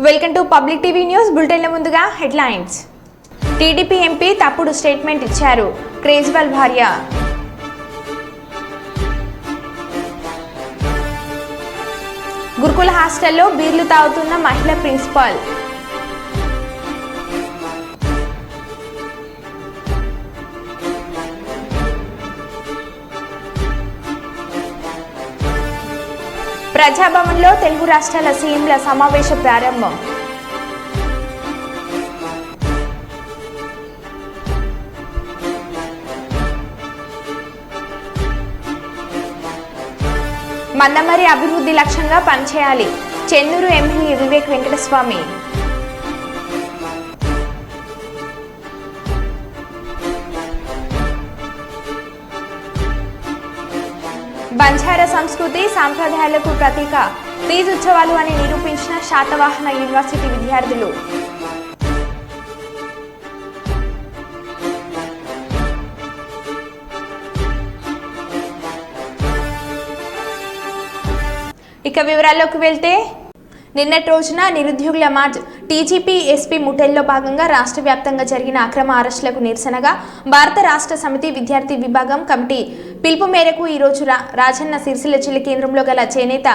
Welcome to public TV news బులెటిన్ల ముందుగా headlines. TDP MP తప్పుడు స్టేట్మెంట్ ఇచ్చారు. కేజ్రీవాల్ భార్య. గురుకుల హాస్టల్లో బీర్లు తాగుతున్న మహిళా ప్రిన్సిపాల్. ప్రజాభవన్లో తెలుగు రాష్ట్రాల సీఎంల సమావేశం ప్రారంభం. మందమరి అభివృద్ధి లక్ష్యంగా పనిచేయాలి. చెన్నూరు ఎమ్మెల్యే వివేక్ వెంకటస్వామి. బంజారా సంస్కృతి సాంప్రదాయాలకు ప్రతీక తీజ్ ఉత్సవాలు అని నిరూపించిన శాతవాహన యూనివర్సిటీ విద్యార్థులు. ఇక వివరాల్లోకి వెళ్తే నిన్నటి రోజున నిరుద్యోగుల మార్చ్ టీజీపీ ఎస్పీ ముఠెల్లో భాగంగా రాష్ట్ర వ్యాప్తంగా జరిగిన అక్రమ అరెస్టులకు నిరసనగా భారత రాష్ట్ర సమితి విద్యార్థి విభాగం కమిటీ పిలుపు మేరకు ఈరోజు రాజన్న సిరిసిల్ల జిల్లా కేంద్రంలో గల చేనేత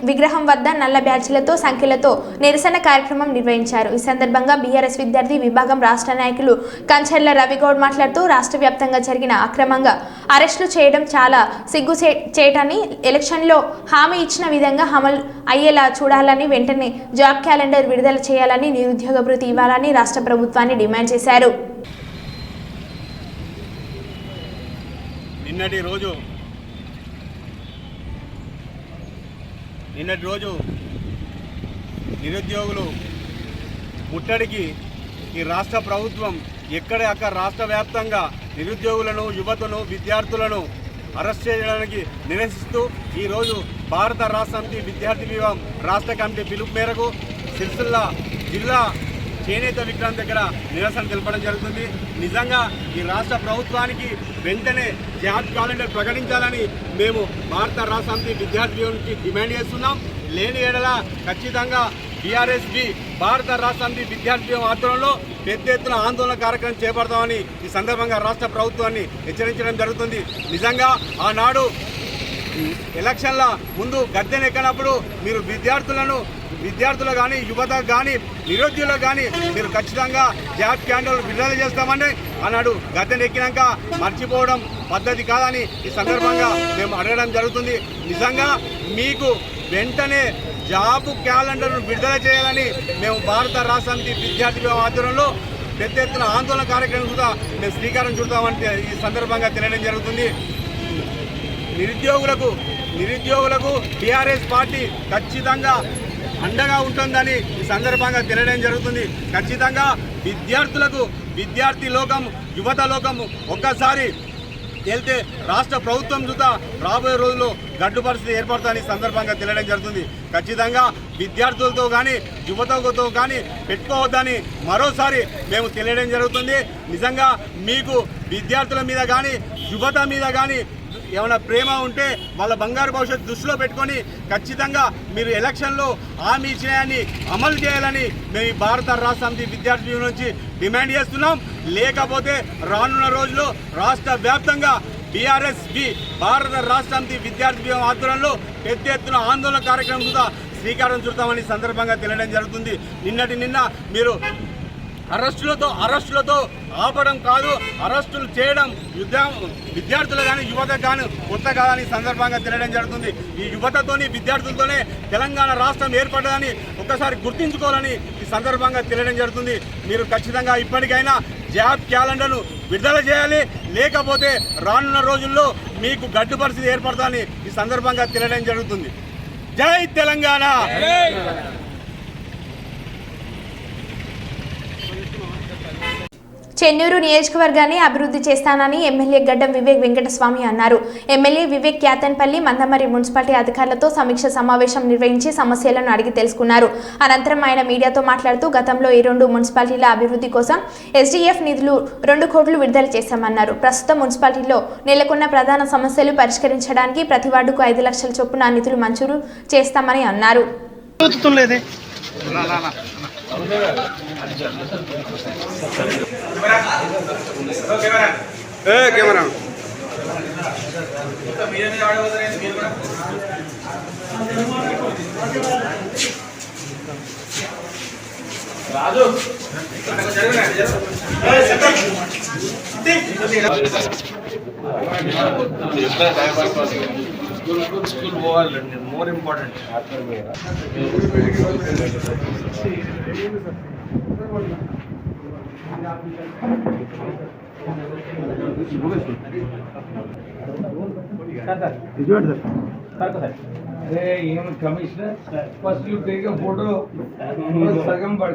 విగ్రహం వద్ద నల్ల బ్యాడ్జీలతో సంఖ్యలతో నిరసన కార్యక్రమం నిర్వహించారు. ఈ సందర్భంగా బీఆర్ఎస్ విద్యార్థి విభాగం రాష్ట్ర నాయకులు కంచర్ల రవిగౌడ్ మాట్లాడుతూ రాష్ట్ర వ్యాప్తంగా జరిగిన అక్రమంగా అరెస్టులు చేయడం చాలా సిగ్గుచేటని, ఎలక్షన్లో హామీ ఇచ్చిన విధంగా అమలు అయ్యేలా చూడాలని, వెంటనే జాబ్ క్యాలెండర్ విడుదల చేయాలని, నిరుద్యోగ భృతి ఇవ్వాలని రాష్ట్ర ప్రభుత్వాన్ని డిమాండ్ చేశారు. నిన్నటి రోజు నిరుద్యోగులు ముట్టడికి ఈ రాష్ట్ర ప్రభుత్వం ఎక్కడెక్కడ రాష్ట్ర వ్యాప్తంగా నిరుద్యోగులను, యువతను, విద్యార్థులను అరెస్ట్ చేయడానికి నిరసిస్తూ ఈరోజు భారత రాష్ట్ర సమితి విద్యార్థి విభాగం రాష్ట్ర కమిటీ పిలుపు మేరకు సిరిసిల్ల జిల్లా చేనేత విగ్రహం దగ్గర నిరసన తెలపడం జరుగుతుంది. నిజంగా ఈ రాష్ట్ర ప్రభుత్వానికి వెంటనే జాబ్ క్యాలెండర్ ప్రకటించాలని మేము భారత రాష్ట్ర సమితి విద్యార్థి విభాగానికి డిమాండ్ చేస్తున్నాం. లేని ఏడల ఖచ్చితంగా బీఆర్ఎస్బీ భారత రాష్ట్ర సమితి విద్యార్థి విభాగం ఆధ్వర్యంలో పెద్ద ఎత్తున ఆందోళన కార్యక్రమం చేపడతామని ఈ సందర్భంగా రాష్ట్ర ప్రభుత్వాన్ని హెచ్చరించడం జరుగుతుంది. నిజంగా ఆనాడు ఎలక్షన్ల ముందు గద్దెనెక్కినప్పుడు మీరు విద్యార్థులు కానీ, యువత కానీ, నిరుద్యోగులు కానీ మీరు ఖచ్చితంగా జాబ్ క్యాలెండర్ విడుదల చేస్తామని అన్నాడు. గద్దెనెక్కినాక మర్చిపోవడం పద్ధతి కాదని ఈ సందర్భంగా మేము అడగడం జరుగుతుంది. నిజంగా మీకు వెంటనే జాబ్ క్యాలెండర్ను విడుదల చేయాలని మేము భారత రాష్ట్ర సమితి విద్యార్థి విభాగం ఆధ్వర్యంలో పెద్ద ఎత్తున ఆందోళన కార్యక్రమం కూడా మేము శ్రీకారం చుడతామని ఈ సందర్భంగా తెలియడం జరుగుతుంది. నిరుద్యోగులకు టీఆర్ఎస్ పార్టీ ఖచ్చితంగా అండగా ఉంటుందని ఈ సందర్భంగా తెలియడం జరుగుతుంది. ఖచ్చితంగా విద్యార్థి లోకం, యువత లోకం ఒక్కసారి వెళ్తే రాష్ట్ర ప్రభుత్వం చూత రాబోయే రోజుల్లో గడ్డు పరిస్థితి ఏర్పడుతుందని సందర్భంగా తెలియడం జరుగుతుంది. ఖచ్చితంగా విద్యార్థులతో కానీ, యువతతో కానీ పెట్టుకోవద్దని మరోసారి మేము తెలియడం జరుగుతుంది. నిజంగా మీకు విద్యార్థుల మీద కానీ, యువత మీద కానీ ఏమైనా ప్రేమ ఉంటే వాళ్ళ బంగారు భవిష్యత్తు దృష్టిలో పెట్టుకొని ఖచ్చితంగా మీరు ఎలక్షన్లో హామీ ఇచ్చినాయని అమలు చేయాలని మేము ఈ భారత రాష్ట్ర సమితి విద్యార్థి నుంచి డిమాండ్ చేస్తున్నాం. లేకపోతే రానున్న రోజుల్లో రాష్ట్ర వ్యాప్తంగా బీఆర్ఎస్బీ భారత రాష్ట్ర సమితి విద్యార్థి విభాగం ఆధ్వర్యంలో పెద్ద ఎత్తున ఆందోళన కార్యక్రమం కూడా శ్రీకారం చుడతామని సందర్భంగా తెలియడం జరుగుతుంది. నిన్న మీరు అరెస్టులతో ఆపడం కాదు, అరెస్టులు చేయడం విద్యార్థులు కానీ, యువత కానీ కొత్త కాదని సందర్భంగా తెలియడం జరుగుతుంది. ఈ యువతతోని, విద్యార్థులతోనే తెలంగాణ రాష్ట్రం ఏర్పడదని ఒక్కసారి గుర్తించుకోవాలని ఈ సందర్భంగా తెలియడం జరుగుతుంది. మీరు ఖచ్చితంగా ఇప్పటికైనా జాబ్ క్యాలెండర్ను విడుదల చేయాలి. లేకపోతే రానున్న రోజుల్లో మీకు గడ్డు పరిస్థితి ఏర్పడతామని ఈ సందర్భంగా తెలియడం జరుగుతుంది. జై తెలంగాణ. చెన్నూరు నియోజకవర్గాన్ని అభివృద్ధి చేస్తానని ఎమ్మెల్యే గడ్డం వివేక్ వెంకటస్వామి అన్నారు. ఎమ్మెల్యే వివేక్ క్యాతన్పల్లి మందమరి మున్సిపాలిటీ అధికారులతో సమీక్ష సమావేశం నిర్వహించి సమస్యలను అడిగి తెలుసుకున్నారు. అనంతరం ఆయన మీడియాతో మాట్లాడుతూ గతంలో ఈ 2 మున్సిపాలిటీల అభివృద్ధి కోసం ఎస్డీఎఫ్ నిధులు 2 కోట్లు విడుదల చేశామన్నారు. ప్రస్తుతం మున్సిపాలిటీలో నెలకొన్న ప్రధాన సమస్యలు పరిష్కరించడానికి ప్రతి వార్డుకు 5 లక్షల చొప్పున నిధులు మంజూరు చేస్తామని అన్నారు. కెమెరా రాజు స్కూల్ పోవాలండి మోర్ ఇంపార్టెంట్. अरे M commissioner first you take a photo सगम पड़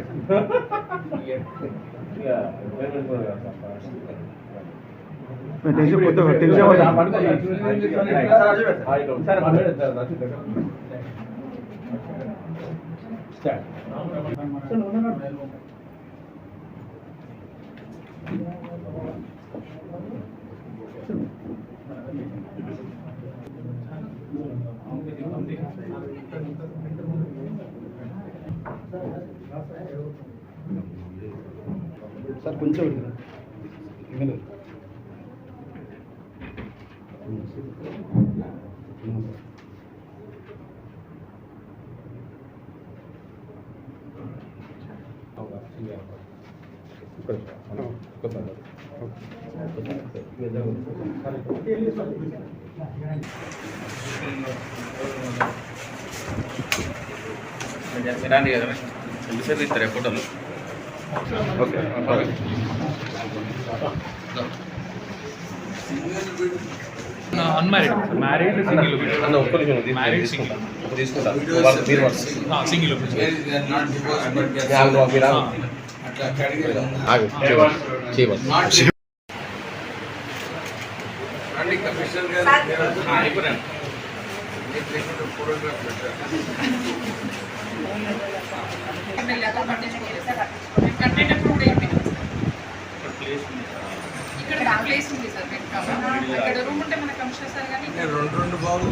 సార్ కొంచెం రాండి కదా ఎంతసేపు ఇస్తారా ఫోటోలు? Okay unmarried married single married single single ఇక్కడ ప్లేస్ ఉంది సార్ ఇక్కడ రూమ్ ఉంటే మన కమిషనర్ సార్ కానీ రెండు బాగులు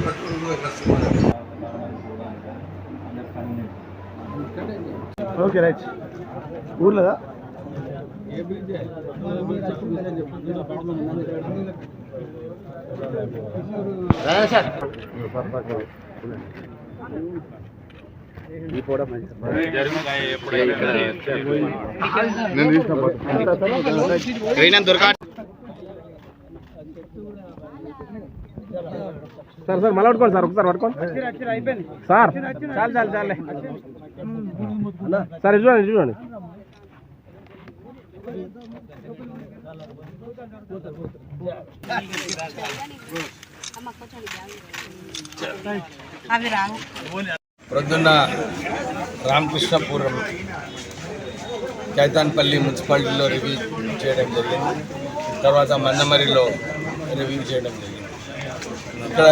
ఓకే రైట్ ఊర్లేదా సార్ ఈ కూడా మంచి సార్ సార్ మళ్ళీ పట్టుకోండి సార్ ఒకసారి పట్టుకోండి సార్ చాలు చాలు చాలే సార్ ఇది చూడండి చూడండి ప్రొద్దున్న రామకృష్ణపురం కైతాన్పల్లి మున్సిపాలిటీలో రివ్యూ చేయడం జరిగింది. తర్వాత మందమరిలో రివ్యూ చేయడం జరిగింది. ఇక్కడ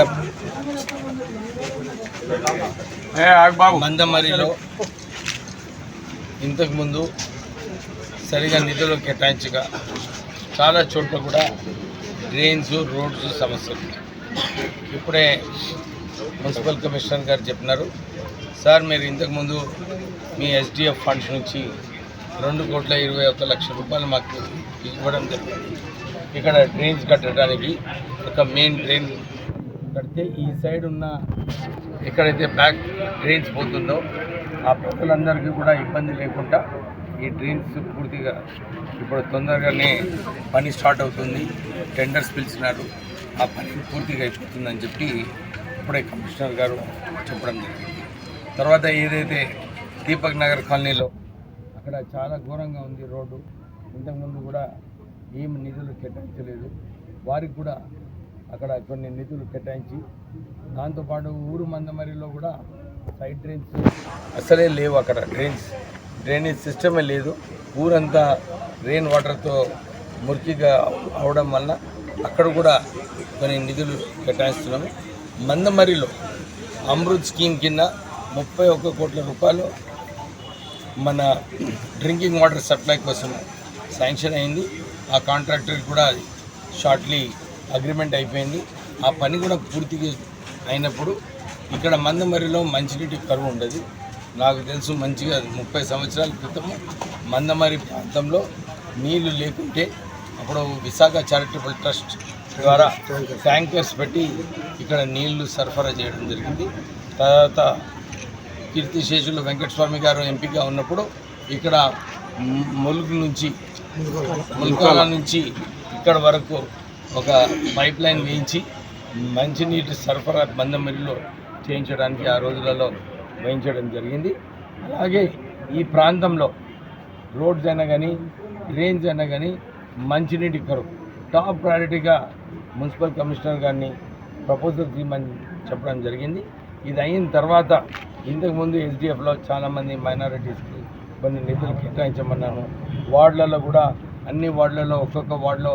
మందమరిలో ఇంతకుముందు సరిగా నిధులు కేటాయించగా చాలా చోట్ల కూడా డ్రైన్స్ రోడ్స్ సమస్యలు. ఇప్పుడే మున్సిపల్ కమిషనర్ గారు చెప్పినారు, సార్ మీరు ఇంతకుముందు మీ ఎస్డిఎఫ్ ఫండ్స్ నుంచి 2,21,00,000 రూపాయలు మాకు ఇవ్వడం జరిగింది. ఇక్కడ డ్రైన్స్ కట్టడానికి ఒక మెయిన్ డ్రైన్ కడితే ఈ సైడ్ ఉన్న ఎక్కడైతే బ్యాక్ డ్రైన్స్ పోతుందో ఆ ప్రజలందరికీ కూడా ఇబ్బంది లేకుండా ఈ డ్రైన్స్ పూర్తిగా ఇప్పుడు తొందరగానే పని స్టార్ట్ అవుతుంది. టెండర్స్ పిలిచినారు, ఆ పని పూర్తిగా అయిపోతుందని చెప్పి ఇప్పుడే కమిషనర్ గారు చెప్పడం జరిగింది. తర్వాత ఏదైతే దీపక్ నగర్ కాలనీలో అక్కడ చాలా ఘోరంగా ఉంది రోడ్డు, ఇంతకుముందు కూడా ఏం నిధులు కేటాయించలేదు. వారికి కూడా అక్కడ కొన్ని నిధులు కేటాయించి దాంతోపాటు ఊరు మందమరిలో కూడా సైడ్ డ్రైన్స్ అసలే లేవు. అక్కడ డ్రైనేజ్ సిస్టమే లేదు. ఊరంతా రెయిన్ వాటర్తో మురికిగా అవడం వల్ల అక్కడ కూడా కొన్ని నిధులు కేటాయిస్తున్నాము. మందమరిలో అమృత్ స్కీమ్ కింద 31 కోట్ల రూపాయలు మన డ్రింకింగ్ వాటర్ సప్లై కోసం శాంక్షన్ అయింది. ఆ కాంట్రాక్టర్ కూడా షార్ట్లీ అగ్రిమెంట్ అయిపోయింది. ఆ పని కూడా పూర్తిగా అయినప్పుడు ఇక్కడ మందమరిలో మంచినీటి కరువు ఉండదు. నాకు తెలుసు మంచిగా 30 సంవత్సరాల క్రితం మందమరి ప్రాంతంలో నీళ్లు లేకుంటే అప్పుడు విశాఖ చారిటబుల్ ట్రస్ట్ ద్వారా ట్యాంకర్స్ పెట్టి ఇక్కడ నీళ్లు సరఫరా చేయడం జరిగింది. తర్వాత కీర్తిశేషులు వెంకటస్వామి గారు ఎంపీగా ఉన్నప్పుడు ఇక్కడ ముల్కాల నుంచి ఇక్కడ వరకు ఒక పైప్ లైన్ వేయించి మంచినీటి సరఫరా మందమరిలో చేయించడానికి ఆ రోజులలో వేయించడం జరిగింది. అలాగే ఈ ప్రాంతంలో రోడ్స్ అయినా కానీ డ్రైన్స్ అయినా కానీ మంచినీటి కొరకు టాప్ ప్రయారిటీగా మున్సిపల్ కమిషనర్ గారిని ప్రపోజల్స్ ఇవ్వమని చెప్పడం జరిగింది. ఇది అయిన తర్వాత ఇంతకుముందు ఎస్డిఎఫ్లో చాలామంది మైనారిటీస్కి కొన్ని నిధులు కేటాయించమన్నాను. వార్డులలో కూడా అన్ని వార్డులలో ఒక్కొక్క వార్డులో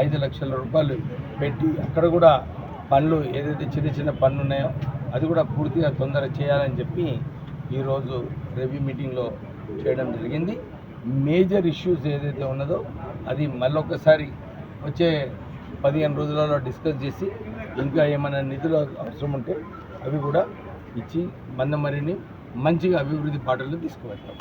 5 లక్షల రూపాయలు పెట్టి అక్కడ కూడా పనులు ఏదైతే చిన్న చిన్న పనులు ఉన్నాయో అది కూడా పూర్తిగా తొందర చేయాలని చెప్పి ఈరోజు రివ్యూ మీటింగ్లో చేయడం జరిగింది. మేజర్ ఇష్యూస్ ఏదైతే ఉన్నదో అది మళ్ళొకసారి వచ్చే 15 రోజులలో డిస్కస్ చేసి ఇంకా ఏమైనా నిధులు అవసరం ఉంటే అవి కూడా ఇచ్చి మందమరిని మంచిగా అభివృద్ధి బాటలో తీసుకువెళ్తాం.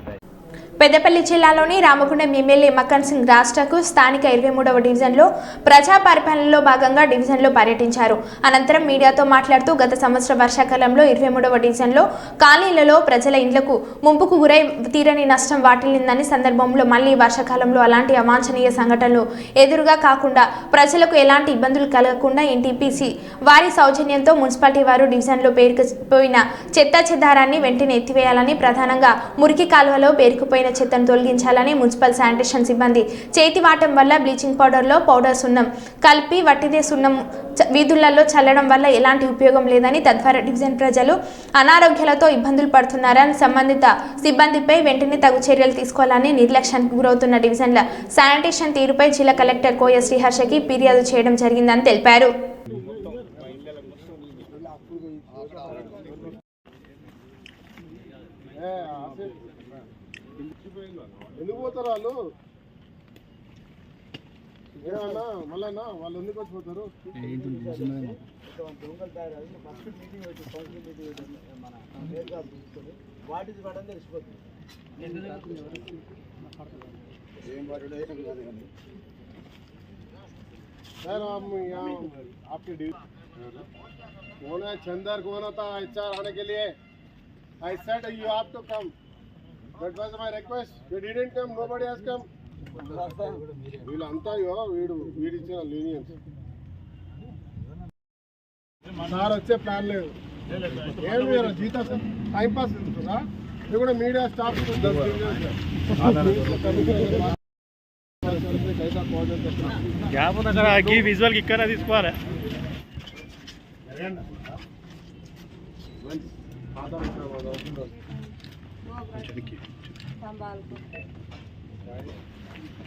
పెద్దపల్లి జిల్లాలోని రామగుండం ఎమ్మెల్యే మక్కన్ సింగ్ రాష్ట్రకు స్థానిక 23వ డివిజన్లో ప్రజా పరిపాలనలో భాగంగా డివిజన్లో పర్యటించారు. అనంతరం మీడియాతో మాట్లాడుతూ గత సంవత్సర వర్షాకాలంలో 23వ డివిజన్లో కాలనీలలో ప్రజల ఇండ్లకు ముంపుకు గురై తీరని నష్టం వాటిల్లిందని, సందర్భంలో మళ్లీ వర్షాకాలంలో అలాంటి అవాంఛనీయ సంఘటనలు ఎదురుగా కాకుండా ప్రజలకు ఎలాంటి ఇబ్బందులు కలగకుండా ఎన్టీపీసీ వారి సౌజన్యంతో మున్సిపాలిటీ వారు డివిజన్లో పేరుకుపోయిన చెత్త చెదారాన్ని వెంటనే ఎత్తివేయాలని, ప్రధానంగా మురికి కాలువలో పేరుకుపోయిన చెత్తను తొలగించాలని, మున్సిపల్ శానిటేషన్ సిబ్బంది చేతివాటం వల్ల బ్లీచింగ్ పౌడర్ సున్నం కలిపి వట్టిదే సున్నం వీధులలో చల్లడం వల్ల ఎలాంటి ఉపయోగం లేదని, తద్వారా డివిజన్ ప్రజలు అనారోగ్యాలతో ఇబ్బందులు పడుతున్నారని, సంబంధిత సిబ్బందిపై వెంటనే తగు చర్యలు తీసుకోవాలని, నిర్లక్ష్యానికి గురవుతున్న డివిజన్ల శానిటేషన్ తీరుపై జిల్లా కలెక్టర్ కోయ శ్రీహర్షకి ఫిర్యాదు చేయడం జరిగిందని తెలిపారు. ఎందుకు పోతారు వాళ్ళు? ఏమన్నా మళ్ళా వాళ్ళు ఎందుకు వచ్చిపోతారు? सर हम यहाँ आपके कौन है चंदर कौन होता है HR आने के लिए? I said you have to come. That was my request. You didn't come. Nobody has come. వీళ్ళంతా వీడిచ్చిన లీనియన్స్. సార్ వచ్చే ప్లాన్ లేదు. ఏం లేదు జీతా సార్ టైం పాస్ ఉంటుందా? ఇది కూడా మీడియా స్టాఫ్ గ్యాప్ ఉంది సార్. ఈ విజువల్కి ఇక్కడ తీసుకోవాలి.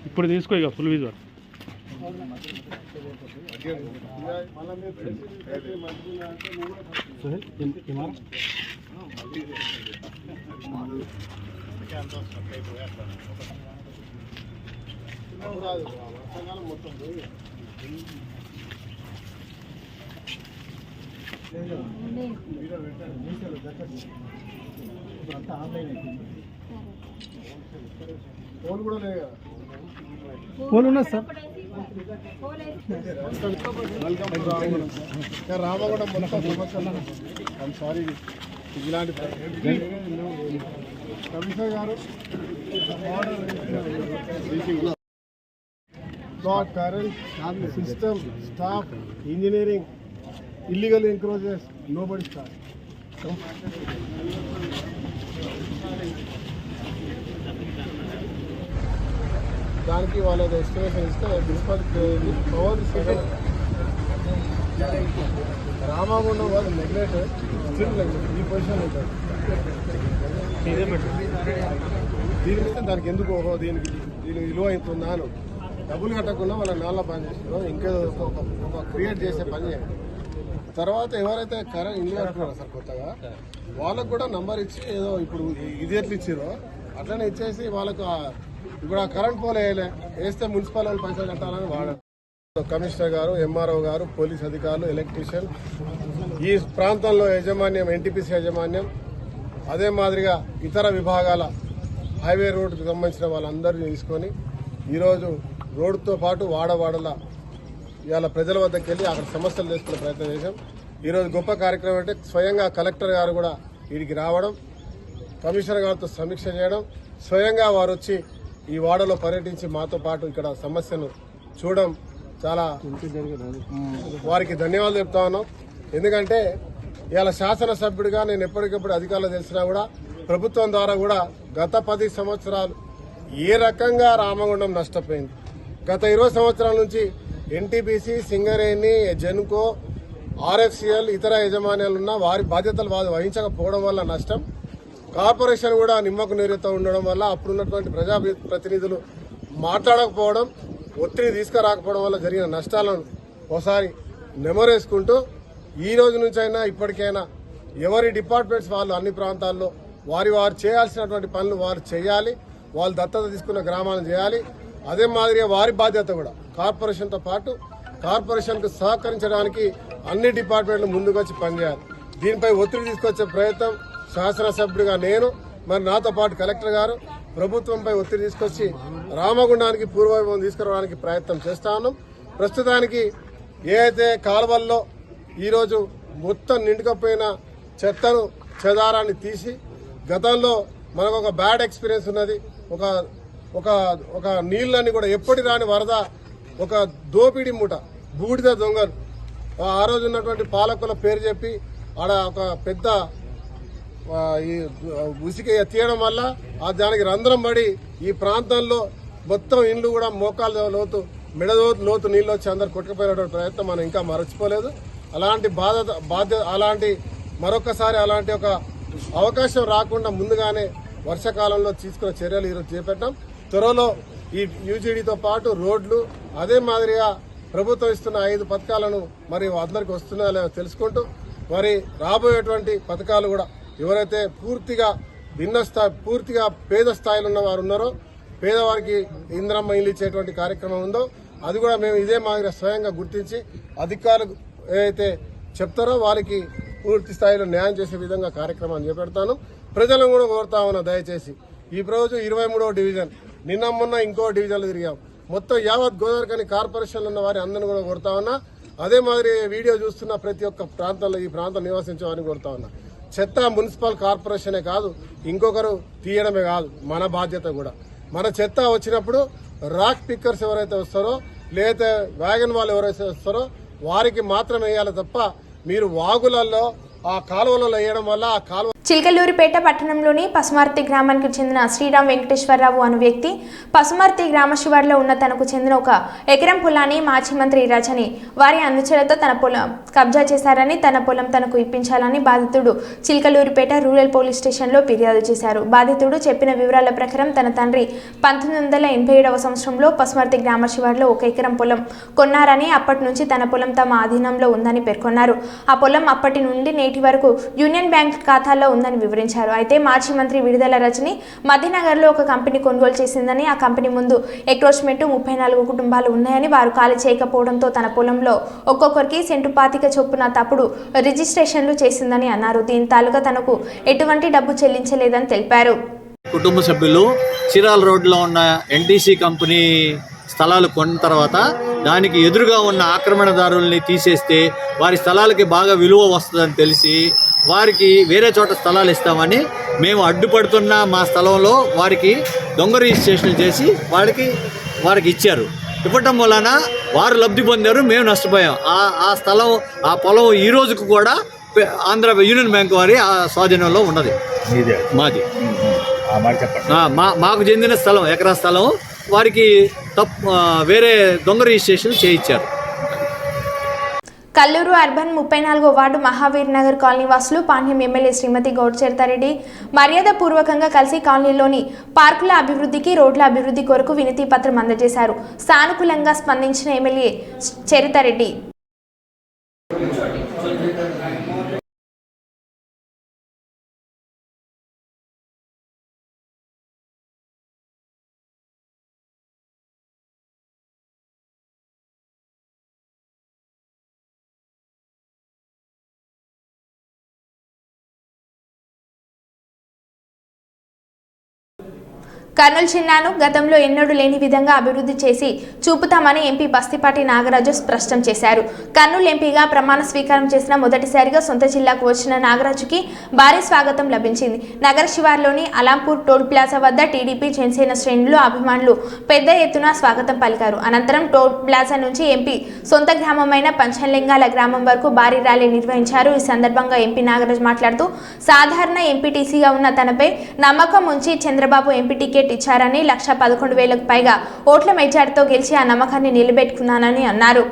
ఇప్పుడు తీసుకో ఇక ఫుల్ విజువల్. మొత్తం ఫోన్ కూడా లేదు. ఫోన్ ఉన్నది సార్. రామగుండం మొత్తం సమస్యలు. I'm sorry. ఇలాంటి కమిషనర్ గారు current system staff engineering illegal encroaches nobody staff. దానికి వాళ్ళది ఎస్టిమేషన్ ఇస్తే ప్రిన్సిపల్ పవర్ రామగుండం వాళ్ళు నెగ్లెక్టెడ్ స్టిల్ ఈ పొజిషన్ ఉంటారు. దీని మీద దానికి ఎందుకు దీనికి విలువ అవుతుందా అని డబ్బులు కట్టకుండా వాళ్ళ నాళ్ళ పని చేస్తారో ఇంకేదో ఒక క్రియేట్ చేసే పని చేయండి. తర్వాత ఎవరైతే కరెంట్ ఇల్లు కట్టుకున్నారో సార్ కొత్తగా వాళ్ళకు కూడా నంబర్ ఇచ్చి ఏదో ఇప్పుడు ఇది ఎట్లా ఇచ్చారో అట్లనే ఇచ్చేసి వాళ్ళకు ఇప్పుడు ఆ కరెంట్ పోల్ వేస్తే మున్సిపల్ వాళ్ళు పైసలు కట్టాలని వాడారు. కమిషనర్ గారు, ఎంఆర్ఓ గారు, పోలీస్ అధికారులు, ఎలక్ట్రీషియన్, ఈ ప్రాంతంలో యాజమాన్యం ఎన్టీపీసీ యాజమాన్యం అదే మాదిరిగా ఇతర విభాగాల హైవే రోడ్డుకు సంబంధించిన వాళ్ళందరినీ తీసుకొని ఈరోజు రోడ్డుతో పాటు వాడవాడల ఇవాళ ప్రజల వద్దకు వెళ్ళి అక్కడ సమస్యలు తెలుసుకునే ప్రయత్నం చేశాం. ఈరోజు గొప్ప కార్యక్రమం అంటే స్వయంగా కలెక్టర్ గారు కూడా వీడికి రావడం, కమిషనర్ గారితో సమీక్ష చేయడం, స్వయంగా వారు వచ్చి ఈ వాడలో పర్యటించి మాతో పాటు ఇక్కడ సమస్యను చూడడం చాలా వారికి ధన్యవాదాలు చెప్తా ఉన్నాం. ఎందుకంటే ఇవాళ శాసనసభ్యుడిగా నేను ఎప్పటికప్పుడు అధికారులు తెలిసినా కూడా ప్రభుత్వం ద్వారా కూడా గత 10 సంవత్సరాలు ఏ రకంగా రామగుండం నష్టపోయింది. గత 20 సంవత్సరాల నుంచి ఎన్టీపీసీ, సింగరేణి, జెన్కో, ఆర్ఎఫ్సిఎల్ ఇతర యజమాన్యాలు ఉన్న వారి బాధ్యతలు వారు వహించకపోవడం వల్ల నష్టం, కార్పొరేషన్ కూడా నిమ్మకు నీరుతో ఉండడం వల్ల అప్పుడున్నటువంటి ప్రజాప్రతినిధులు మాట్లాడకపోవడం, ఒత్తిడి తీసుకురాకపోవడం వల్ల జరిగిన నష్టాలను ఒకసారి నెమరేసుకుంటూ ఈ రోజు నుంచి అయినా ఇప్పటికైనా ఎవరి డిపార్ట్మెంట్స్ వాళ్ళు అన్ని ప్రాంతాల్లో వారు చేయాల్సినటువంటి పనులు వారు చేయాలి. వాళ్ళు దత్తత తీసుకున్న గ్రామాలను చేయాలి. అదే మాదిరిగా వారి బాధ్యత కూడా కార్పొరేషన్తో పాటు కార్పొరేషన్కు సహకరించడానికి అన్ని డిపార్ట్మెంట్లు ముందుకు వచ్చి పనిచేయాలి. దీనిపై ఒత్తిడి తీసుకొచ్చే ప్రయత్నం శాసనసభ్యుడిగా నేను, మరి నాతో పాటు కలెక్టర్ గారు ప్రభుత్వంపై ఒత్తిడి తీసుకొచ్చి రామగుండానికి పూర్వవైభవం తీసుకురావడానికి ప్రయత్నం చేస్తా ఉన్నాం. ప్రస్తుతానికి ఏ అయితే కాలువల్లో ఈరోజు మొత్తం నిండుకపోయిన చెత్తను చెదారాన్ని తీసి, గతంలో మనకు ఒక బ్యాడ్ ఎక్స్పీరియన్స్ ఉన్నది. ఒక నీళ్ళని కూడా ఎప్పటి రాని వరద, ఒక దోపిడీ మూట, బూడిద దొంగలు ఆ రోజు ఉన్నటువంటి పాలకుల పేరు చెప్పి ఆడ ఒక పెద్ద ఈ ఉసిక తీయడం వల్ల దానికి రంధ్రం పడి ఈ ప్రాంతంలో మొత్తం ఇండ్లు కూడా మోకాళ్ళ లోతు, లోతు నీళ్ళు వచ్చి అందరు కొట్టుకుపోయినటువంటి ప్రయత్నం మనం ఇంకా మరచిపోలేదు. అలాంటి అలాంటి మరొకసారి అలాంటి ఒక అవకాశం రాకుండా ముందుగానే వర్షాకాలంలో తీసుకున్న చర్యలు ఈరోజు చేపట్టాం. త్వరలో ఈ యూజీడీతో పాటు రోడ్లు, అదే మాదిరిగా ప్రభుత్వం ఇస్తున్న 5 పథకాలను మరి అందరికి వస్తున్నాయో లేదో తెలుసుకుంటూ, మరి రాబోయేటువంటి పథకాలు కూడా ఎవరైతే పూర్తిగా పూర్తిగా పేద స్థాయిలో ఉన్న వారు ఉన్నారో, పేదవారికి ఇంద్రమ్మ ఇల్లు ఇచ్చేటువంటి కార్యక్రమం ఉందో అది కూడా మేము ఇదే మాదిరిగా స్వయంగా గుర్తించి అధికారులు ఏదైతే చెప్తారో వారికి పూర్తి స్థాయిలో న్యాయం చేసే విధంగా కార్యక్రమాన్ని చేపడతాను. ప్రజలను కూడా కోరుతా ఉన్నా, దయచేసి ఈ రోజు 23వ డివిజన్, నిన్న మొన్న ఇంకో డివిజన్లు తిరిగాం. మొత్తం యావత్ గోదావరికని కార్పొరేషన్లు ఉన్న వారి అందరిని కూడా కోరుతా ఉన్నా. అదే మాదిరి వీడియో చూస్తున్న ప్రతి ఒక్క ప్రాంతంలో ఈ ప్రాంతం నివసించే వారిని కోరుతా ఉన్నా. చెత్త మున్సిపల్ కార్పొరేషనే కాదు, ఇంకొకరు తీయడమే కాదు, మన బాధ్యత కూడా. మన చెత్త వచ్చినప్పుడు రాక్ పిక్కర్స్ ఎవరైతే వస్తారో, లేదా వ్యాగన్ వాళ్ళు ఎవరైతే వస్తారో వారికి మాత్రమే వేయాలి తప్ప మీరు వాగులలో ఆ కాలువలలో వేయడం వల్ల ఆ కాలువ. చిలకలూరిపేట పట్టణంలోని పసుమర్తి గ్రామానికి చెందిన శ్రీరామ్ వెంకటేశ్వరరావు అను వ్యక్తి పసుమర్తి గ్రామ శివార్లో ఉన్న తనకు చెందిన 1 ఎకరం పొలాన్ని మాజీ మంత్రి రజని వారి అనుచరులతో తన పొలం కబ్జా చేశారని, తన పొలం తనకు ఇప్పించాలని బాధితుడు చిలకలూరిపేట రూరల్ పోలీస్ స్టేషన్లో ఫిర్యాదు చేశారు. బాధితుడు చెప్పిన వివరాల ప్రకారం తన తండ్రి 1987వ సంవత్సరంలో పసుమర్తి గ్రామ శివార్లో 1 ఎకరం పొలం కొన్నారని, అప్పటి నుంచి తన పొలం తమ ఆధీనంలో ఉందని పేర్కొన్నారు. ఆ పొలం అప్పటి నుండి నేటి వరకు యూనియన్ బ్యాంక్ ఖాతాలో ఉందని వివరించారు. అయితే మాజీ మంత్రి విడుదల రజని మధ్యనగర్లో ఒక కంపెనీ కొనుగోలు చేసిందని, ఆ కంపెనీ ముందు ఎక్రోచ్మెంట్ 34 కుటుంబాలు ఉన్నాయని, వారు ఖాళీ చేయకపోవడంతో తన పొలంలో ఒక్కొక్కరికి సెంటు 25 చొప్పున తప్పుడు రిజిస్ట్రేషన్లు చేసిందని అన్నారు. దీని తాలూకా తనకు ఎటువంటి డబ్బు చెల్లించలేదని తెలిపారు. కుటుంబ సభ్యులు చీరాల రోడ్లో ఉన్న ఎన్టీసీ కంపెనీ స్థలాలు కొన్న తర్వాత దానికి ఎదురుగా ఉన్న ఆక్రమణదారుల్ని తీసేస్తే వారి స్థలాలకి బాగా విలువ వస్తుందని తెలిసి వారికి వేరే చోట స్థలాలు ఇస్తామని మేము అడ్డుపడుతున్న మా స్థలంలో వారికి దొంగ రిజిస్ట్రేషన్లు చేసి వారికి ఇచ్చారు. ఇవ్వటం వలన వారు లబ్ధి పొందారు, మేము నష్టపోయాం. ఆ స్థలం, ఆ పొలం ఈ రోజుకు కూడా ఆంధ్ర యూనియన్ బ్యాంక్ వారి స్వాధీనంలో ఉన్నది. మాది మాకు చెందిన స్థలం, ఎకరా స్థలం వారికి వేరే దొంగ రిజిస్ట్రేషన్ చేయించారు. కల్లూరు అర్బన్ 34వ వార్డు మహావీర్ నగర్ కాలనీ వాసులు పాణ్యం ఎమ్మెల్యే శ్రీమతి గౌడ్ చరితారెడ్డి మర్యాదపూర్వకంగా కలిసి కాలనీలోని పార్కుల అభివృద్ధికి, రోడ్ల అభివృద్ధి కొరకు వినతి పత్రం అందజేశారు. సానుకూలంగా స్పందించిన ఎమ్మెల్యే చరితారెడ్డి కర్నూలు జిల్లాను గతంలో ఎన్నడూ లేని విధంగా అభివృద్ధి చేసి చూపుతామని ఎంపీ బస్తిపాటి నాగరాజు స్పష్టం చేశారు. కర్నూలు ఎంపీగా ప్రమాణ స్వీకారం చేసిన మొదటిసారిగా సొంత జిల్లాకు వచ్చిన నాగరాజుకి భారీ స్వాగతం లభించింది. నగర శివార్లోని అలాంపూర్ టోల్ ప్లాజా వద్ద టీడీపీ జనసేన శ్రేణులు అభిమానులు పెద్ద ఎత్తున స్వాగతం పలికారు. అనంతరం టోల్ ప్లాజా నుంచి ఎంపీ సొంత గ్రామమైన పంచలింగాల గ్రామం వరకు భారీ ర్యాలీ నిర్వహించారు. ఈ సందర్భంగా ఎంపీ నాగరాజు మాట్లాడుతూ సాధారణ ఎంపీటీసీగా ఉన్న తనపై నమ్మకం ఉంచి చంద్రబాబు ఎంపీ టికెట్ ఇచ్చారని 1,11,000కు పైగా ఓట్ల మెజార్టీతో గెలిచి ఆ నమ్మకాన్ని నిలబెట్టుకున్నానని అన్నారు.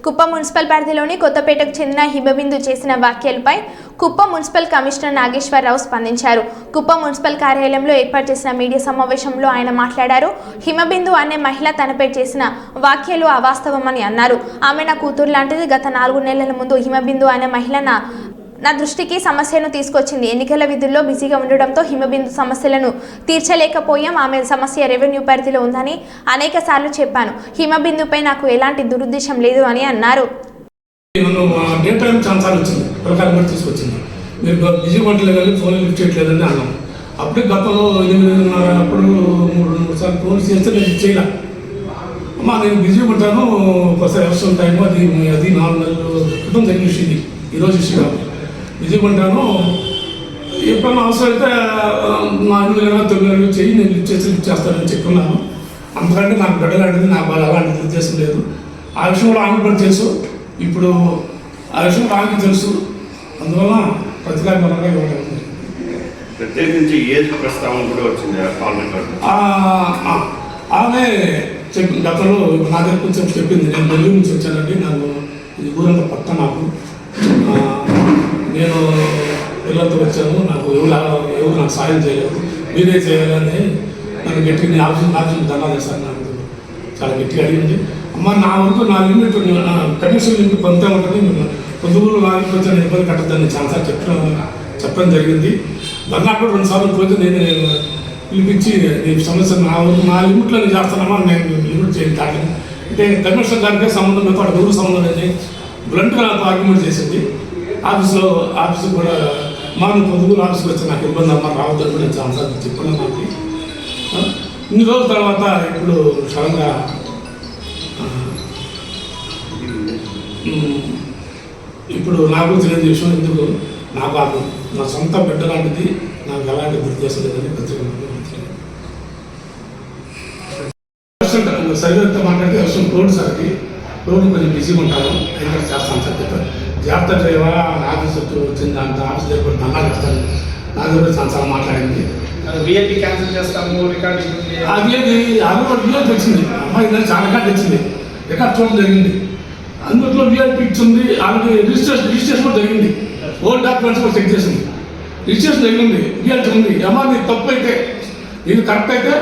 కుప్పం మున్సిపల్ పరిధిలోని కొత్తపేటకు చెందిన హిమబిందు చేసిన వ్యాఖ్యలపై కుప్పం మున్సిపల్ కమిషనర్ నాగేశ్వరరావు స్పందించారు. కుప్పం మున్సిపల్ కార్యాలయంలో ఏర్పాటు చేసిన మీడియా సమావేశంలో ఆయన మాట్లాడారు. హిమబిందు అనే మహిళ తనపై చేసిన వ్యాఖ్యలు అవాస్తవమని అన్నారు. ఆమె నా కూతురు లాంటిది. గత 4 నెలల ముందు హిమబిందు అనే మహిళ నా దృష్టికి సమస్యను తీసుకొచ్చింది. ఎన్నికల విధుల్లో బిజీగా ఉండడంతో హిమబిందు సమస్యలను తీర్చలేకపోయాం. ఆమె సమస్య రెవెన్యూ పరిధిలో ఉందని అనేక సార్లు చెప్పాను. హిమబిందుపై నాకు ఎలాంటి దురుద్దేశం లేదు అని అన్నారు. తీసుకొచ్చింది మీరు బిజీ పట్టలేదు కానీ ఫోన్ లిఫ్ట్ చేయట్లేదని అన్నాం. అప్పుడే గతంలో 8:30 అప్పుడు 3 సార్లు ఫోన్ చేస్తే నేను చేయలే. అమ్మా నేను బిజీ ఉంటాను, ఒకసారి అవసరం టైము అది 4 నెలల క్రితం జరిగిన విషయం ఇది, ఈరోజు విషయం కాదు. బిజీ ఉంటాను, ఎప్పుడన్నా అవసరం అయితే నా 8 చెయ్యి, నేను లిఫ్ట్ చేస్తానని చెప్పుకున్నాను. అంతకంటే నాకు బిడ్డ లాంటిది, నాకు అలాంటి ఉద్దేశం లేదు. ఆ విషయంలో ఆమె కూడా తెలుసు, ఇప్పుడు ఆ విషయం ఆమెకి తెలుసు. అందువల్ల ప్రతికారపరంగా ఇవ్వడం ప్రత్యేకించి ఏజ్ ప్రస్తావన కూడా వచ్చింది ఆమె చెప్పి గతంలో నా దగ్గర కొంచెం చెప్పింది. నేను నెల్లూరు నుంచి వచ్చానండి, నాకు ఇది ఊరంతా పక్క, నాకు నేను పిల్లలతో వచ్చాను, నాకు ఎవరు నాకు సాయం చేయలేదు, మీరే చేయాలని నన్ను గట్టిగా ఆఫీస్ దండాలు చేశాను. నాకు చాలా గట్టిగా అడిగింది. అమ్మ నా వరకు నా లిమిట్ కనీసం లిమిట్ కొంత ఉంటుంది, పొద్దుగులు ఆగిపోతే నేను ఇబ్బంది కట్టద్దని చాలాసార్లు చెప్పడం జరిగింది. దాన్ని కూడా 2 సార్లు పోతే నేను పిలిపించి నీ సమస్య నా వరకు నా లిమిట్లో నేను చేస్తానమ్మా, నేను లిమిట్ చేయండి దాన్ని అంటే కమిషనర్ గారికి సంబంధం లేదు, వాడికి ఎవరు సంబంధం లేదని బ్లంట్గా నాకు ఆర్గ్యుమెంట్ చేసింది. ఆఫీసు కూడా మనం పొద్దుగురు ఆఫీస్కి వచ్చి నాకు ఇబ్బంది అమ్మ రావద్దని కూడా నేను చాలాసార్లు చెప్పాను. నాకు ఇన్ని రోజుల తర్వాత ఇప్పుడు సడన్గా ఇప్పుడు నాకు తెలియని విషయం ఎందుకు నాకు నా సొంత బిడ్డ లాంటిది, నాకు ఎలాంటి గుర్తు లేదని సరిగ్గా మాట్లాడితే అవసరం రోడ్డు కొంచెం బిజీగా ఉంటాను, ఇంకా చేస్తాను సార్ చెప్పారు. జాగ్రత్త డ్రైవర్ ఆఫీస్ వచ్చింది, అంత ఆఫీస్ దగ్గర దండా చేస్తాను, నా దగ్గర చాలా మాట్లాడింది. విఐపి క్యాన్సిల్ చేస్తాము రికార్డింగ్ అది విఐపి వచ్చింది, అమ్మాయి చాలా రికార్డు వచ్చింది, రికార్డ్ చూడడం జరిగింది. అందులో విఐపి ఇచ్చింది, ఆల్రెడీ రిజిస్ట్రేషన్ కూడా జరిగింది, ఓల్డ్ డాక్యుమెంట్స్ కూడా చెక్ చేసింది, రిజిస్ట్రేషన్ జరిగింది, విఐపి ఉంది. అమ్మ నీకు తప్పు అయితే ఇది కరెక్ట్ అయితే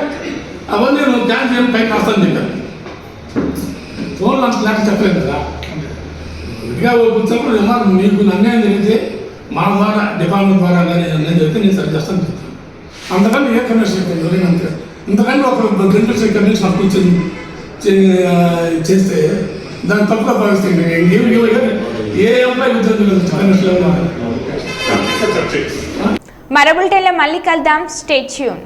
అవన్నీ నేను క్యాన్సిల్ చేయడం పైకి రాస్తాను చెప్పాను. ఫోన్లో అంత లేక చెప్పలేదు కదా. ఇదిగా వచ్చినప్పుడు ఏమో మీకు అన్యాయం జరిగితే మా ద్వారా డిపార్ట్మెంట్ ద్వారా కానీ అన్యాయం జరిగితే నేను సరి చేస్తాను చెప్తాను. అంతకన్నా ఏ కమిషన్ అయిపోయింది అంతే. ఇంతకన్నా ఒక గంటల కమిషన్ అప్పు చేస్తే దాన్ని తప్పుగా భావిస్తుంది. ఏ అమ్మాయి ఉద్యోగులు కమిషన్. మరో బులెటిన్లో మళ్ళీ కలుద్దాం. Stay tune.